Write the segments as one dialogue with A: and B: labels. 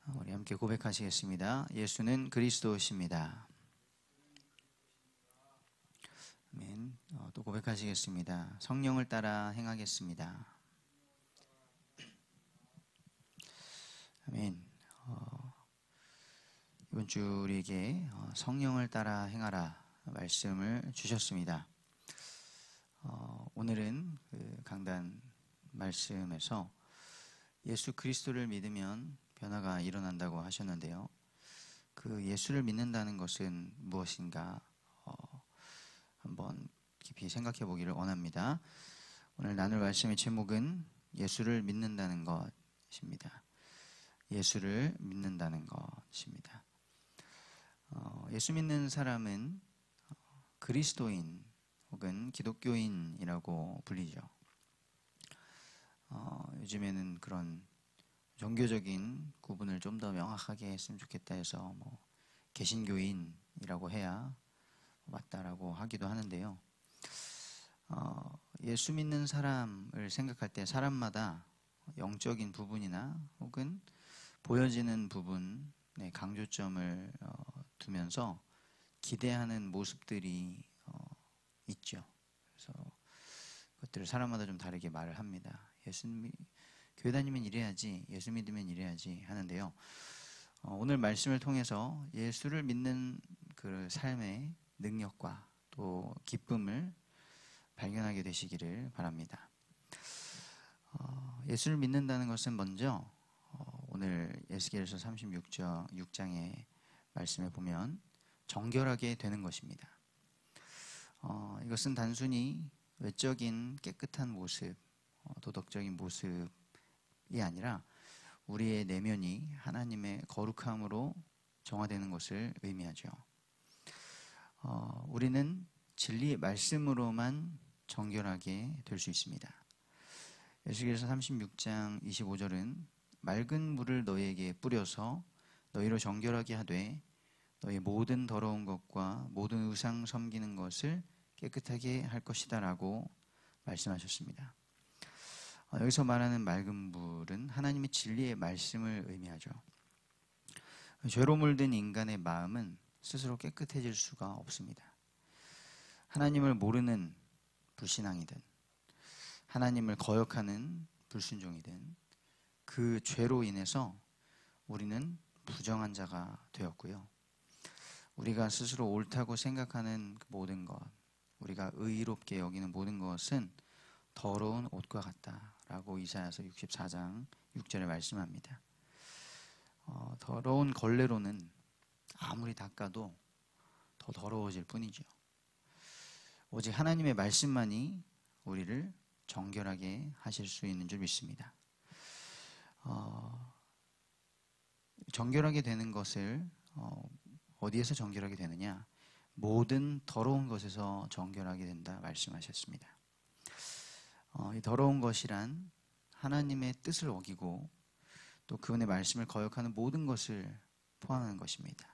A: 우리 함께 고백하시겠습니다. 예수는 그리스도이십니다. 아멘. 또 고백하시겠습니다. 성령을 따라 행하겠습니다. 아멘. 이번 주 우리에게 성령을 따라 행하라 말씀을 주셨습니다. 오늘은 그 강단 말씀에서 예수 그리스도를 믿으면 변화가 일어난다고 하셨는데요. 그 예수를 믿는다는 것은 무엇인가 한번 깊이 생각해 보기를 원합니다. 오늘 나눌 말씀의 제목은 예수를 믿는다는 것입니다. 예수를 믿는다는 것입니다. 예수 믿는 사람은 그리스도인 혹은 기독교인이라고 불리죠. 요즘에는 그런 종교적인 구분을 좀 더 명확하게 했으면 좋겠다 해서 개신교인이라고 해야 맞다라고 하기도 하는데요. 예수 믿는 사람을 생각할 때 사람마다 영적인 부분이나 혹은 보여지는 부분에 강조점을 두면서 기대하는 모습들이 있죠. 그래서 그것들을 사람마다 좀 다르게 말을 합니다. 교회 다니면 이래야지, 예수 믿으면 이래야지 하는데요. 오늘 말씀을 통해서 예수를 믿는 그 삶의 능력과 또 기쁨을 발견하게 되시기를 바랍니다. 예수를 믿는다는 것은 먼저 오늘 에스겔서 36장의 말씀에 보면 정결하게 되는 것입니다. 이것은 단순히 외적인 깨끗한 모습, 도덕적인 모습이 아니라 우리의 내면이 하나님의 거룩함으로 정화되는 것을 의미하죠. 우리는 진리의 말씀으로만 정결하게 될 수 있습니다. 에스겔서 36장 25절은 맑은 물을 너희에게 뿌려서 너희로 정결하게 하되 너희 모든 더러운 것과 모든 우상 섬기는 것을 깨끗하게 할 것이다 라고 말씀하셨습니다. 여기서 말하는 맑은 물은 하나님의 진리의 말씀을 의미하죠. 죄로 물든 인간의 마음은 스스로 깨끗해질 수가 없습니다. 하나님을 모르는 불신앙이든 하나님을 거역하는 불순종이든 그 죄로 인해서 우리는 부정한 자가 되었고요. 우리가 스스로 옳다고 생각하는 모든 것, 우리가 의롭게 여기는 모든 것은 더러운 옷과 같다라고 이사야서 64장 6절에 말씀합니다. 더러운 걸레로는 아무리 닦아도 더 더러워질 뿐이죠. 오직 하나님의 말씀만이 우리를 정결하게 하실 수 있는 줄 믿습니다. 정결하게 되는 것을 어디에서 정결하게 되느냐? 모든 더러운 것에서 정결하게 된다 말씀하셨습니다. 이 더러운 것이란 하나님의 뜻을 어기고 또 그분의 말씀을 거역하는 모든 것을 포함하는 것입니다.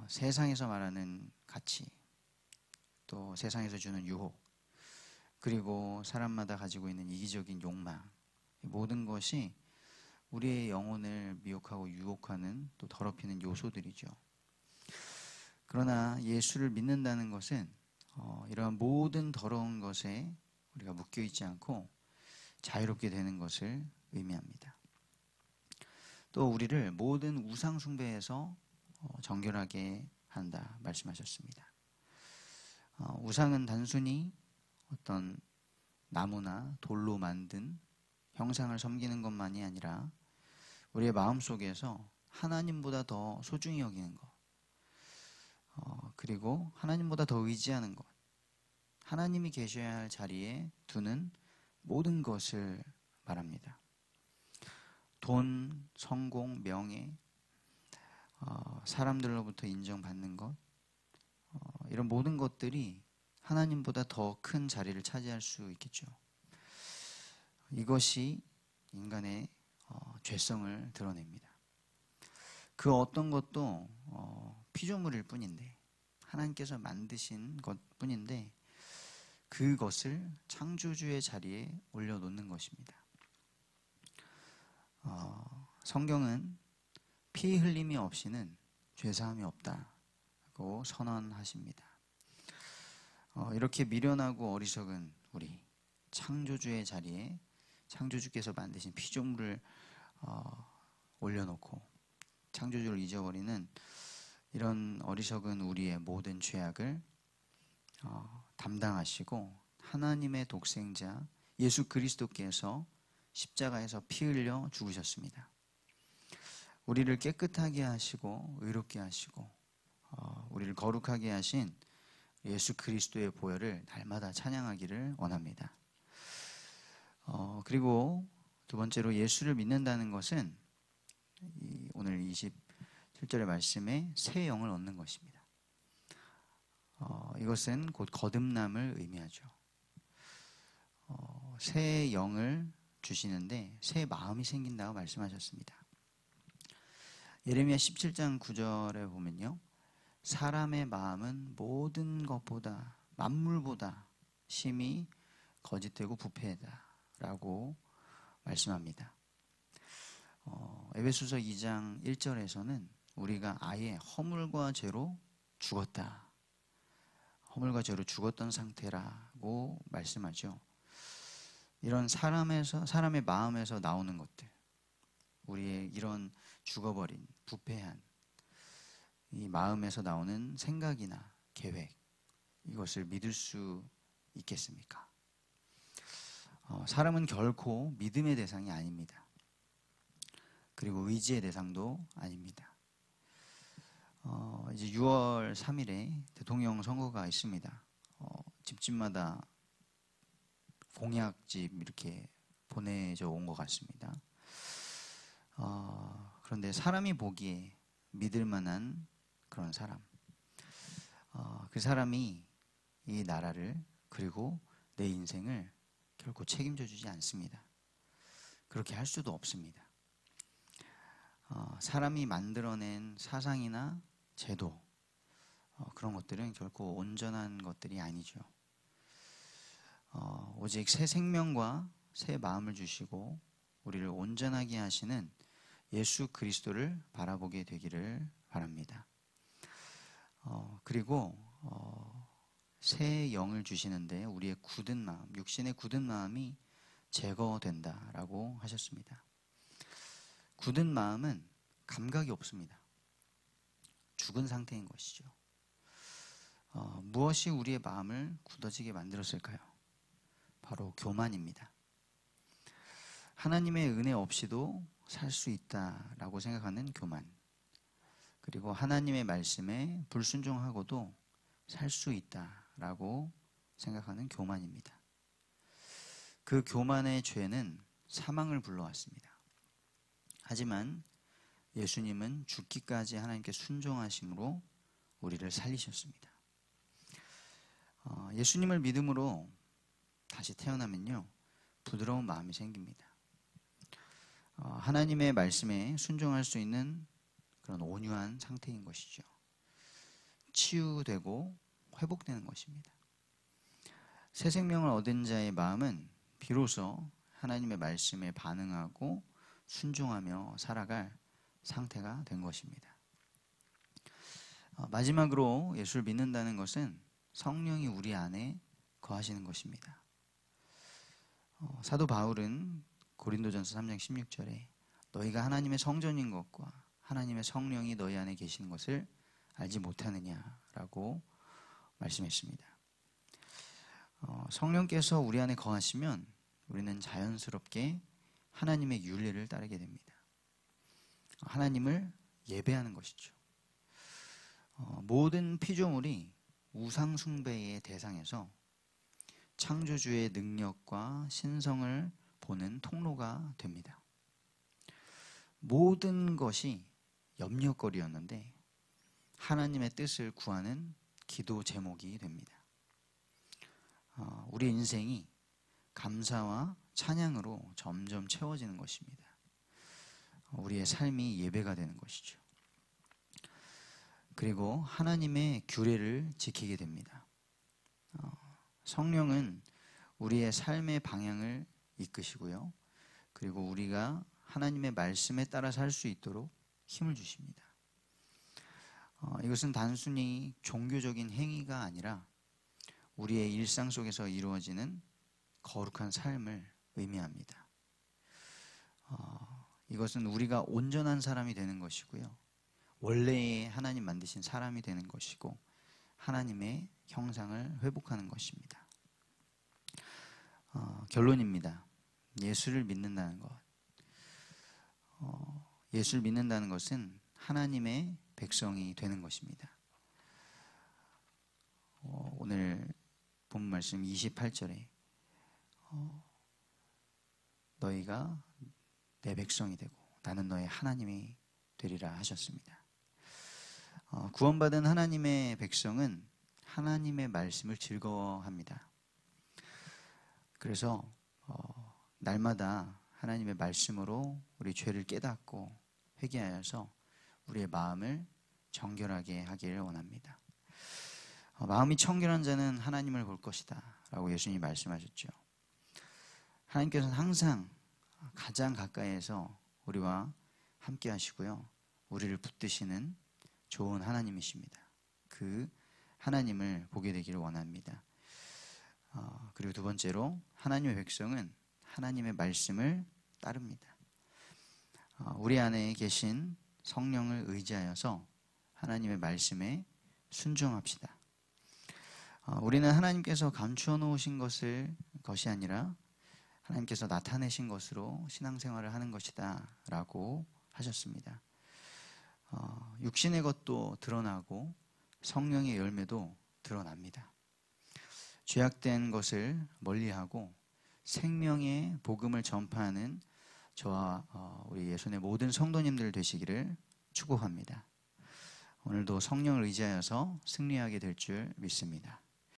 A: 세상에서 말하는 가치, 또 세상에서 주는 유혹, 그리고 사람마다 가지고 있는 이기적인 욕망, 모든 것이 우리의 영혼을 미혹하고 유혹하는 또 더럽히는 요소들이죠. 그러나 예수를 믿는다는 것은 이러한 모든 더러운 것에 우리가 묶여있지 않고 자유롭게 되는 것을 의미합니다. 또 우리를 모든 우상 숭배에서 정결하게 한다 말씀하셨습니다. 우상은 단순히 어떤 나무나 돌로 만든 형상을 섬기는 것만이 아니라 우리의 마음속에서 하나님보다 더 소중히 여기는 것, 그리고 하나님보다 더 의지하는 것, 하나님이 계셔야 할 자리에 두는 모든 것을 말합니다. 돈, 성공, 명예, 사람들로부터 인정받는 것, 이런 모든 것들이 하나님보다 더 큰 자리를 차지할 수 있겠죠. 이것이 인간의 죄성을 드러냅니다. 그 어떤 것도 피조물일 뿐인데, 하나님께서 만드신 것 뿐인데 그것을 창조주의 자리에 올려놓는 것입니다. 성경은 피 흘림이 없이는 죄사함이 없다고 선언하십니다. 이렇게 미련하고 어리석은 우리, 창조주의 자리에 창조주께서 만드신 피조물을 올려놓고 창조주를 잊어버리는 이런 어리석은 우리의 모든 죄악을 담당하시고 하나님의 독생자 예수 그리스도께서 십자가에서 피 흘려 죽으셨습니다. 우리를 깨끗하게 하시고 의롭게 하시고 우리를 거룩하게 하신 예수 그리스도의 보혈을 날마다 찬양하기를 원합니다. 그리고 두 번째로 예수를 믿는다는 것은 오늘 27절의 말씀에 새 영을 얻는 것입니다. 이것은 곧 거듭남을 의미하죠. 새 영을 주시는데 새 마음이 생긴다고 말씀하셨습니다. 예레미야 17장 9절에 보면요, 사람의 마음은 모든 것보다 만물보다 심히 거짓되고 부패하다 라고 말씀합니다. 에베소서 2장 1절에서는 우리가 아예 허물과 죄로 죽었다, 허물과 죄로 죽었던 상태라고 말씀하죠. 이런 사람의 마음에서 나오는 것들, 우리의 이런 죽어버린 부패한 이 마음에서 나오는 생각이나 계획, 이것을 믿을 수 있겠습니까? 사람은 결코 믿음의 대상이 아닙니다. 그리고 의지의 대상도 아닙니다. 이제 6월 3일에 대통령 선거가 있습니다. 집집마다 공약집 이렇게 보내져 온 것 같습니다. 그런데 사람이 보기에 믿을 만한 그런 사람, 그 사람이 이 나라를 그리고 내 인생을 결코 책임져 주지 않습니다. 그렇게 할 수도 없습니다. 사람이 만들어낸 사상이나 제도, 그런 것들은 결코 온전한 것들이 아니죠. 오직 새 생명과 새 마음을 주시고 우리를 온전하게 하시는 예수 그리스도를 바라보게 되기를 바랍니다. 그리고 새 영을 주시는데 우리의 굳은 마음, 육신의 굳은 마음이 제거된다라고 하셨습니다. 굳은 마음은 감각이 없습니다. 죽은 상태인 것이죠. 무엇이 우리의 마음을 굳어지게 만들었을까요? 바로 교만입니다. 하나님의 은혜 없이도 살 수 있다라고 생각하는 교만, 그리고 하나님의 말씀에 불순종하고도 살 수 있다라고 생각하는 교만입니다. 그 교만의 죄는 사망을 불러왔습니다. 하지만 예수님은 죽기까지 하나님께 순종하심으로 우리를 살리셨습니다. 예수님을 믿음으로 다시 태어나면요, 부드러운 마음이 생깁니다. 하나님의 말씀에 순종할 수 있는 그런 온유한 상태인 것이죠. 치유되고 회복되는 것입니다. 새 생명을 얻은 자의 마음은 비로소 하나님의 말씀에 반응하고 순종하며 살아갈 상태가 된 것입니다. 마지막으로 예수를 믿는다는 것은 성령이 우리 안에 거하시는 것입니다. 사도 바울은 고린도전서 3장 16절에 너희가 하나님의 성전인 것과 하나님의 성령이 너희 안에 계시는 것을 알지 못하느냐라고 말씀했습니다. 성령께서 우리 안에 거하시면 우리는 자연스럽게 하나님의 윤리를 따르게 됩니다. 하나님을 예배하는 것이죠. 모든 피조물이 우상 숭배의 대상에서 창조주의 능력과 신성을 보는 통로가 됩니다. 모든 것이 염려거리였는데 하나님의 뜻을 구하는 기도 제목이 됩니다. 우리 인생이 감사와 찬양으로 점점 채워지는 것입니다. 우리의 삶이 예배가 되는 것이죠. 그리고 하나님의 규례를 지키게 됩니다. 성령은 우리의 삶의 방향을 이끄시고요. 그리고 우리가 하나님의 말씀에 따라 살 수 있도록 힘을 주십니다. 이것은 단순히 종교적인 행위가 아니라 우리의 일상 속에서 이루어지는 거룩한 삶을 의미합니다. 이것은 우리가 온전한 사람이 되는 것이고요. 원래의 하나님 만드신 사람이 되는 것이고 하나님의 형상을 회복하는 것입니다. 결론입니다. 예수를 믿는다는 것. 예수를 믿는다는 것은 하나님의 백성이 되는 것입니다. 오늘 본 말씀 28절에 너희가 내 백성이 되고 나는 너의 하나님이 되리라 하셨습니다. 구원받은 하나님의 백성은 하나님의 말씀을 즐거워합니다. 그래서 날마다 하나님의 말씀으로 우리 죄를 깨닫고 회개하여서 우리의 마음을 정결하게 하기를 원합니다. 마음이 청결한 자는 하나님을 볼 것이다 라고 예수님이 말씀하셨죠. 하나님께서는 항상 가장 가까이에서 우리와 함께 하시고요. 우리를 붙드시는 좋은 하나님이십니다. 그 하나님을 보게 되기를 원합니다. 그리고 두 번째로 하나님의 백성은 하나님의 말씀을 따릅니다. 우리 안에 계신 성령을 의지하여서 하나님의 말씀에 순종합시다. 우리는 하나님께서 감추어 놓으신 것이 아니라 하나님께서 나타내신 것으로 신앙생활을 하는 것이다 라고 하셨습니다. 육신의 것도 드러나고 성령의 열매도 드러납니다. 죄악된 것을 멀리하고 생명의 복음을 전파하는 저와 우리 예수의 모든 성도님들 되시기를 축복합니다. 오늘도 성령을 의지하여서 승리하게 될 줄 믿습니다.